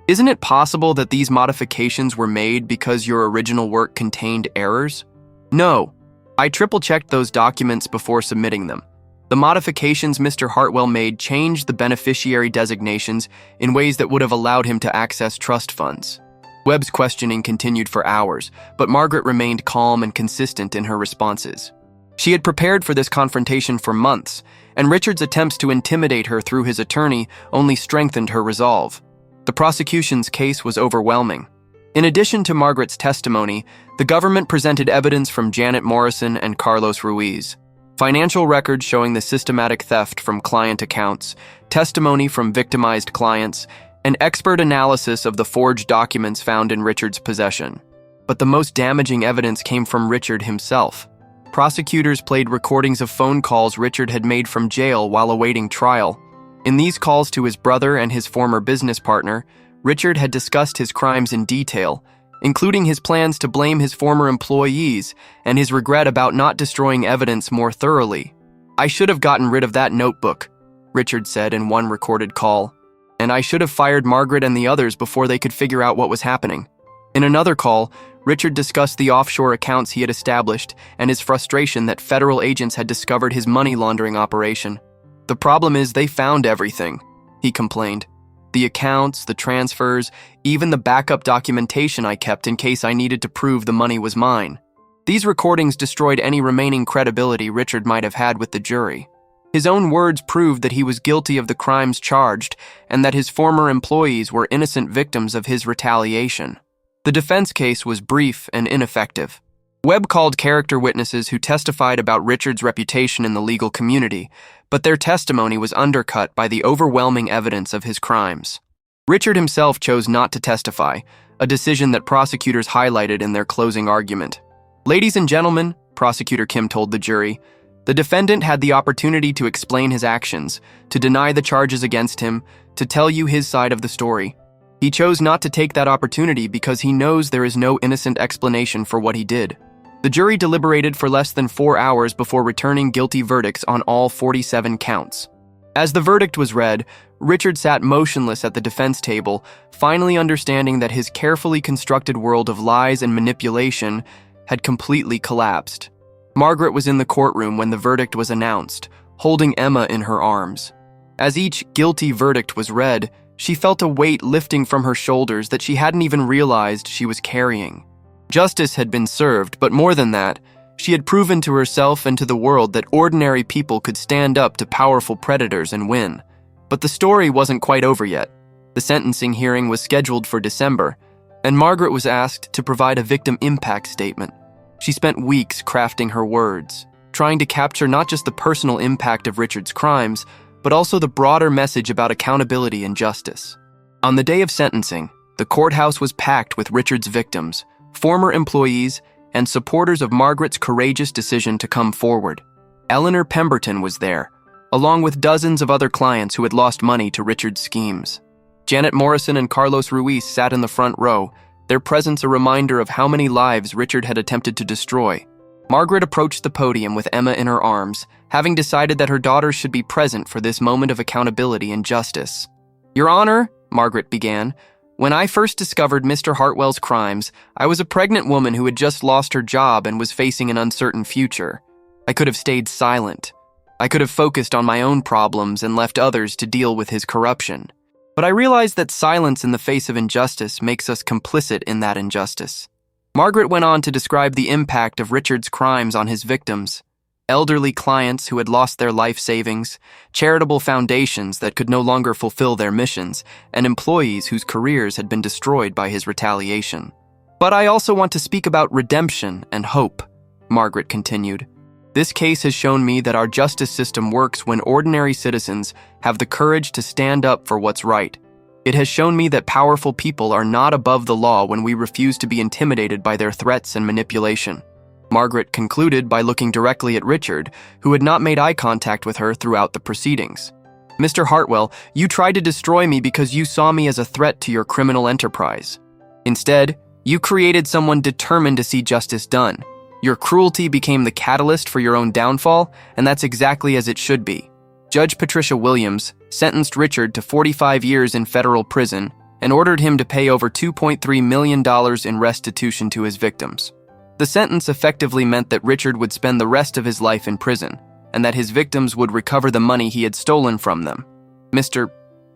isn't it possible that these modifications were made because your original work contained errors?" "No. I triple-checked those documents before submitting them. The modifications Mr. Hartwell made changed the beneficiary designations in ways that would have allowed him to access trust funds." Webb's questioning continued for hours, but Margaret remained calm and consistent in her responses. She had prepared for this confrontation for months, and Richard's attempts to intimidate her through his attorney only strengthened her resolve. The prosecution's case was overwhelming. In addition to Margaret's testimony, the government presented evidence from Janet Morrison and Carlos Ruiz. Financial records showing the systematic theft from client accounts, testimony from victimized clients, and expert analysis of the forged documents found in Richard's possession. But the most damaging evidence came from Richard himself. Prosecutors played recordings of phone calls Richard had made from jail while awaiting trial. In these calls to his brother and his former business partner, Richard had discussed his crimes in detail, including his plans to blame his former employees and his regret about not destroying evidence more thoroughly. "I should have gotten rid of that notebook," Richard said in one recorded call, "and I should have fired Margaret and the others before they could figure out what was happening." In another call, Richard discussed the offshore accounts he had established and his frustration that federal agents had discovered his money laundering operation. "The problem is they found everything," he complained. "The accounts, the transfers, even the backup documentation I kept in case I needed to prove the money was mine." These recordings destroyed any remaining credibility Richard might have had with the jury. His own words proved that he was guilty of the crimes charged and that his former employees were innocent victims of his retaliation. The defense case was brief and ineffective. Webb called character witnesses who testified about Richard's reputation in the legal community, but their testimony was undercut by the overwhelming evidence of his crimes. Richard himself chose not to testify, a decision that prosecutors highlighted in their closing argument. "Ladies and gentlemen," Prosecutor Kim told the jury. The defendant had the opportunity to explain his actions, to deny the charges against him, to tell you his side of the story. He chose not to take that opportunity because he knows there is no innocent explanation for what he did. The jury deliberated for less than 4 hours before returning guilty verdicts on all 47 counts. As the verdict was read, Richard sat motionless at the defense table, finally understanding that his carefully constructed world of lies and manipulation had completely collapsed. Margaret was in the courtroom when the verdict was announced, holding Emma in her arms. As each guilty verdict was read, she felt a weight lifting from her shoulders that she hadn't even realized she was carrying. Justice had been served, but more than that, she had proven to herself and to the world that ordinary people could stand up to powerful predators and win. But the story wasn't quite over yet. The sentencing hearing was scheduled for December, and Margaret was asked to provide a victim impact statement. She spent weeks crafting her words, trying to capture not just the personal impact of Richard's crimes, but also the broader message about accountability and justice. On the day of sentencing, the courthouse was packed with Richard's victims, former employees, and supporters of Margaret's courageous decision to come forward. Eleanor Pemberton was there, along with dozens of other clients who had lost money to Richard's schemes. Janet Morrison and Carlos Ruiz sat in the front row, their presence a reminder of how many lives Richard had attempted to destroy. Margaret approached the podium with Emma in her arms, having decided that her daughter should be present for this moment of accountability and justice. "Your Honor," Margaret began, "when I first discovered Mr. Hartwell's crimes, I was a pregnant woman who had just lost her job and was facing an uncertain future. I could have stayed silent. I could have focused on my own problems and left others to deal with his corruption. But I realized that silence in the face of injustice makes us complicit in that injustice." Margaret went on to describe the impact of Richard's crimes on his victims: elderly clients who had lost their life savings, charitable foundations that could no longer fulfill their missions, and employees whose careers had been destroyed by his retaliation. "But I also want to speak about redemption and hope," Margaret continued. "This case has shown me that our justice system works when ordinary citizens have the courage to stand up for what's right. It has shown me that powerful people are not above the law when we refuse to be intimidated by their threats and manipulation." Margaret concluded by looking directly at Richard, who had not made eye contact with her throughout the proceedings. "Mr. Hartwell, you tried to destroy me because you saw me as a threat to your criminal enterprise. Instead, you created someone determined to see justice done. Your cruelty became the catalyst for your own downfall, and that's exactly as it should be." Judge Patricia Williams sentenced Richard to 45 years in federal prison and ordered him to pay over $2.3 million in restitution to his victims. The sentence effectively meant that Richard would spend the rest of his life in prison, and that his victims would recover the money he had stolen from them. "Mr.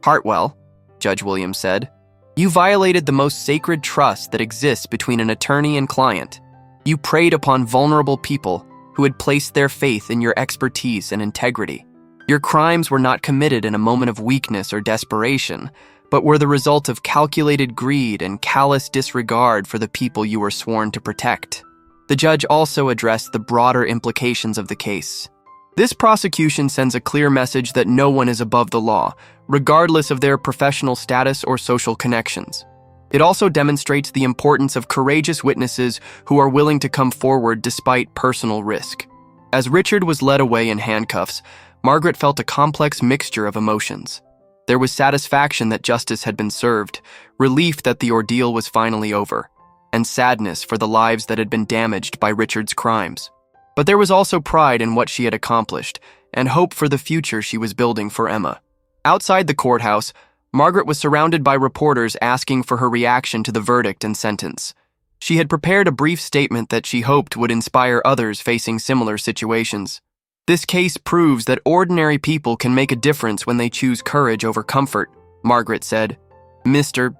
Hartwell," Judge Williams said, "you violated the most sacred trust that exists between an attorney and client. You preyed upon vulnerable people who had placed their faith in your expertise and integrity. Your crimes were not committed in a moment of weakness or desperation, but were the result of calculated greed and callous disregard for the people you were sworn to protect." The judge also addressed the broader implications of the case. "This prosecution sends a clear message that no one is above the law, regardless of their professional status or social connections. It also demonstrates the importance of courageous witnesses who are willing to come forward despite personal risk." As Richard was led away in handcuffs, Margaret felt a complex mixture of emotions. There was satisfaction that justice had been served, relief that the ordeal was finally over, and sadness for the lives that had been damaged by Richard's crimes. But there was also pride in what she had accomplished, and hope for the future she was building for Emma. Outside the courthouse, Margaret was surrounded by reporters asking for her reaction to the verdict and sentence. She had prepared a brief statement that she hoped would inspire others facing similar situations. "This case proves that ordinary people can make a difference when they choose courage over comfort," Margaret said. "Mr.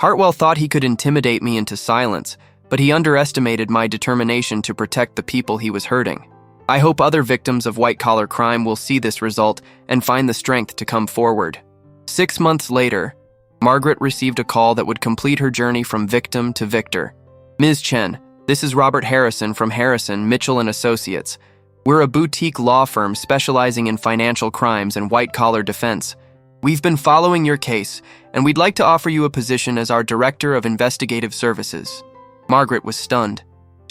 Hartwell thought he could intimidate me into silence, but he underestimated my determination to protect the people he was hurting. I hope other victims of white-collar crime will see this result and find the strength to come forward." 6 months later, Margaret received a call that would complete her journey from victim to victor. "Ms. Chen, this is Robert Harrison from Harrison, Mitchell & Associates. We're a boutique law firm specializing in financial crimes and white-collar defense. We've been following your case, and we'd like to offer you a position as our Director of Investigative Services." Margaret was stunned.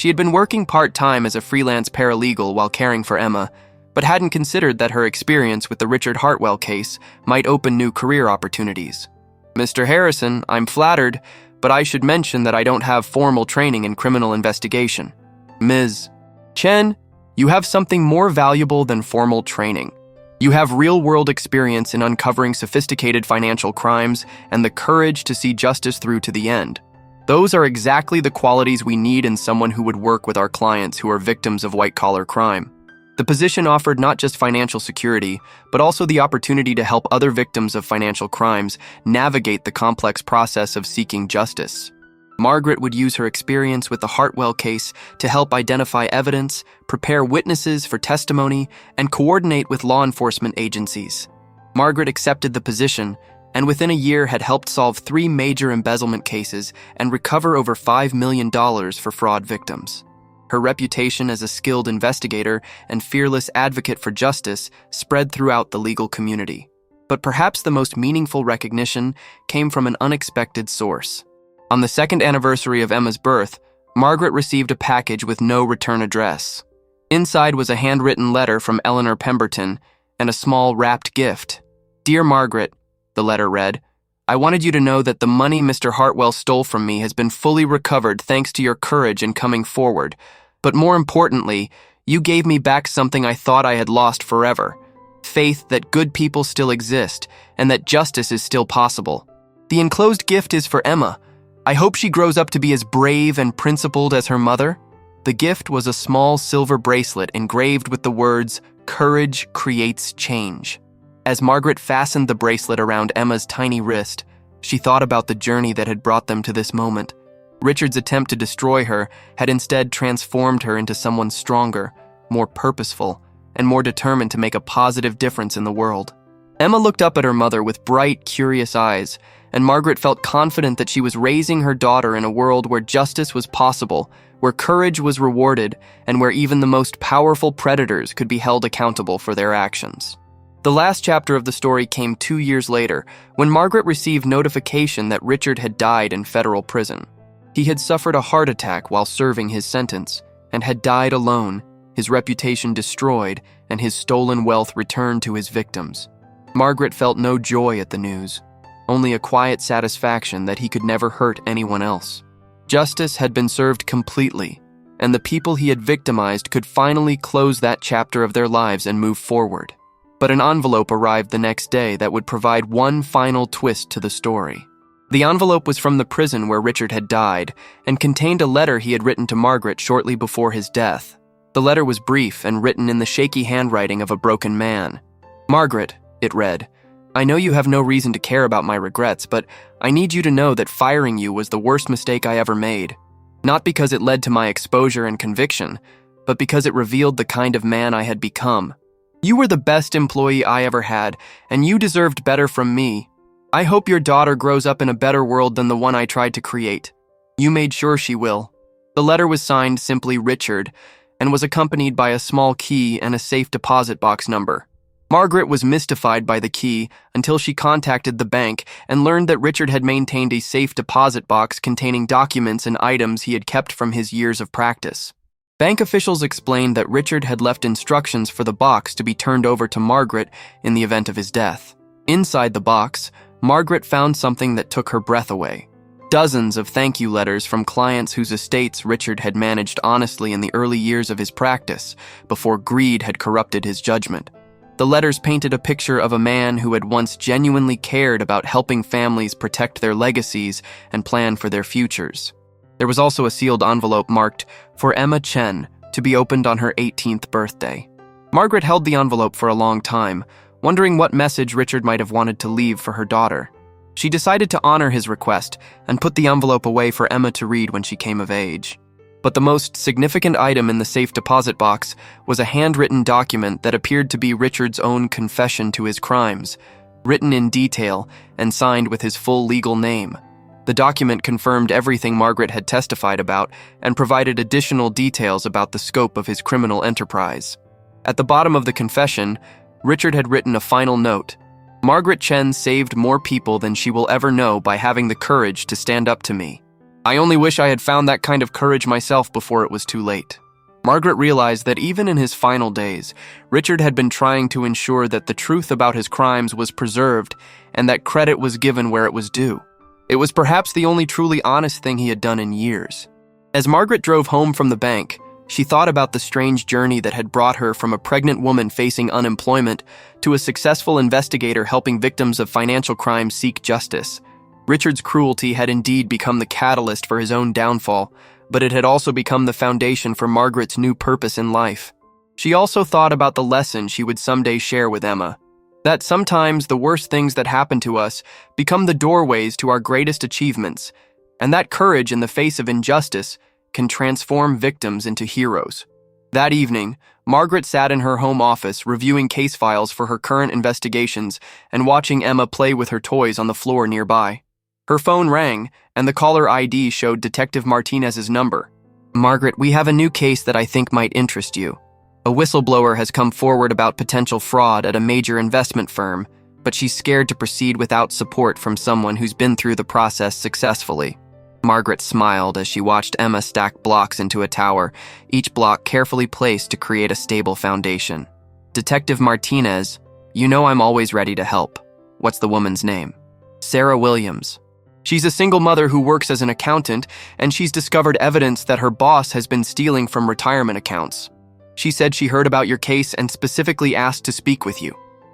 She had been working part-time as a freelance paralegal while caring for Emma, but hadn't considered that her experience with the Richard Hartwell case might open new career opportunities. "Mr. Harrison, I'm flattered, but I should mention that I don't have formal training in criminal investigation." "Ms. Chen, you have something more valuable than formal training. You have real-world experience in uncovering sophisticated financial crimes and the courage to see justice through to the end. Those are exactly the qualities we need in someone who would work with our clients who are victims of white-collar crime." The position offered not just financial security, but also the opportunity to help other victims of financial crimes navigate the complex process of seeking justice. Margaret would use her experience with the Hartwell case to help identify evidence, prepare witnesses for testimony, and coordinate with law enforcement agencies. Margaret accepted the position, and within a year had helped solve 3 major embezzlement cases and recover over $5 million for fraud victims. Her reputation as a skilled investigator and fearless advocate for justice spread throughout the legal community. But perhaps the most meaningful recognition came from an unexpected source. On the 2nd anniversary of Emma's birth, Margaret received a package with no return address. Inside was a handwritten letter from Eleanor Pemberton and a small wrapped gift. "Dear Margaret," the letter read, "I wanted you to know that the money Mr. Hartwell stole from me has been fully recovered thanks to your courage in coming forward. But more importantly, you gave me back something I thought I had lost forever: faith that good people still exist and that justice is still possible. The enclosed gift is for Emma. I hope she grows up to be as brave and principled as her mother." The gift was a small silver bracelet engraved with the words, "Courage creates change." As Margaret fastened the bracelet around Emma's tiny wrist, she thought about the journey that had brought them to this moment. Richard's attempt to destroy her had instead transformed her into someone stronger, more purposeful, and more determined to make a positive difference in the world. Emma looked up at her mother with bright, curious eyes, and Margaret felt confident that she was raising her daughter in a world where justice was possible, where courage was rewarded, and where even the most powerful predators could be held accountable for their actions. The last chapter of the story came 2 years later, when Margaret received notification that Richard had died in federal prison. He had suffered a heart attack while serving his sentence, and had died alone, his reputation destroyed, and his stolen wealth returned to his victims. Margaret felt no joy at the news, only a quiet satisfaction that he could never hurt anyone else. Justice had been served completely, and the people he had victimized could finally close that chapter of their lives and move forward. But an envelope arrived the next day that would provide one final twist to the story. The envelope was from the prison where Richard had died and contained a letter he had written to Margaret shortly before his death. The letter was brief and written in the shaky handwriting of a broken man. "Margaret," it read, "I know you have no reason to care about my regrets, but I need you to know that firing you was the worst mistake I ever made. Not because it led to my exposure and conviction, but because it revealed the kind of man I had become. You were the best employee I ever had, and you deserved better from me. I hope your daughter grows up in a better world than the one I tried to create. You made sure she will." The letter was signed simply Richard and was accompanied by a small key and a safe deposit box number. Margaret was mystified by the key until she contacted the bank and learned that Richard had maintained a safe deposit box containing documents and items he had kept from his years of practice. Bank officials explained that Richard had left instructions for the box to be turned over to Margaret in the event of his death. Inside the box, Margaret found something that took her breath away. Dozens of thank you letters from clients whose estates Richard had managed honestly in the early years of his practice, before greed had corrupted his judgment. The letters painted a picture of a man who had once genuinely cared about helping families protect their legacies and plan for their futures. There was also a sealed envelope marked, "For Emma Chen, to be opened on her 18th birthday." Margaret held the envelope for a long time, wondering what message Richard might have wanted to leave for her daughter. She decided to honor his request and put the envelope away for Emma to read when she came of age. But the most significant item in the safe deposit box was a handwritten document that appeared to be Richard's own confession to his crimes, written in detail and signed with his full legal name. The document confirmed everything Margaret had testified about and provided additional details about the scope of his criminal enterprise. At the bottom of the confession, Richard had written a final note: "Margaret Chen saved more people than she will ever know by having the courage to stand up to me." I only wish I had found that kind of courage myself before it was too late." Margaret realized that even in his final days, Richard had been trying to ensure that the truth about his crimes was preserved and that credit was given where it was due. It was perhaps the only truly honest thing he had done in years. As Margaret drove home from the bank, she thought about the strange journey that had brought her from a pregnant woman facing unemployment to a successful investigator helping victims of financial crime seek justice. Richard's cruelty had indeed become the catalyst for his own downfall, but it had also become the foundation for Margaret's new purpose in life. She also thought about the lesson she would someday share with Emma, that sometimes the worst things that happen to us become the doorways to our greatest achievements, and that courage in the face of injustice can transform victims into heroes. That evening, Margaret sat in her home office reviewing case files for her current investigations and watching Emma play with her toys on the floor nearby. Her phone rang, and the caller ID showed Detective Martinez's number. "Margaret, we have a new case that I think might interest you. A whistleblower has come forward about potential fraud at a major investment firm, but she's scared to proceed without support from someone who's been through the process successfully." Margaret smiled as she watched Emma stack blocks into a tower, each block carefully placed to create a stable foundation. "Detective Martinez, you know I'm always ready to help. What's the woman's name?" "Sarah Williams. She's a single mother who works as an accountant, and she's discovered evidence that her boss has been stealing from retirement accounts. She said she heard about your case and specifically asked to speak with you."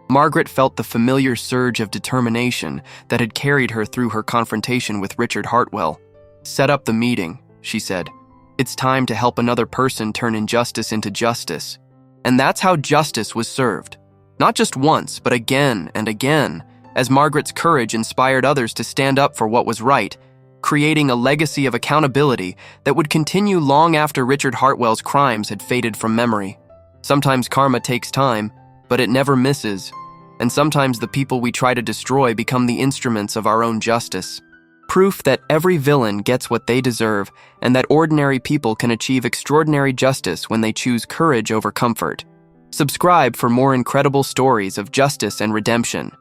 Margaret felt the familiar surge of determination that had carried her through her confrontation with Richard Hartwell. "Set up the meeting," she said. "It's time to help another person turn injustice into justice." And that's how justice was served. Not just once, but again and again, as Margaret's courage inspired others to stand up for what was right, creating a legacy of accountability that would continue long after Richard Hartwell's crimes had faded from memory. Sometimes karma takes time, but it never misses. And sometimes the people we try to destroy become the instruments of our own justice. Proof that every villain gets what they deserve and that ordinary people can achieve extraordinary justice when they choose courage over comfort. Subscribe for more incredible stories of justice and redemption.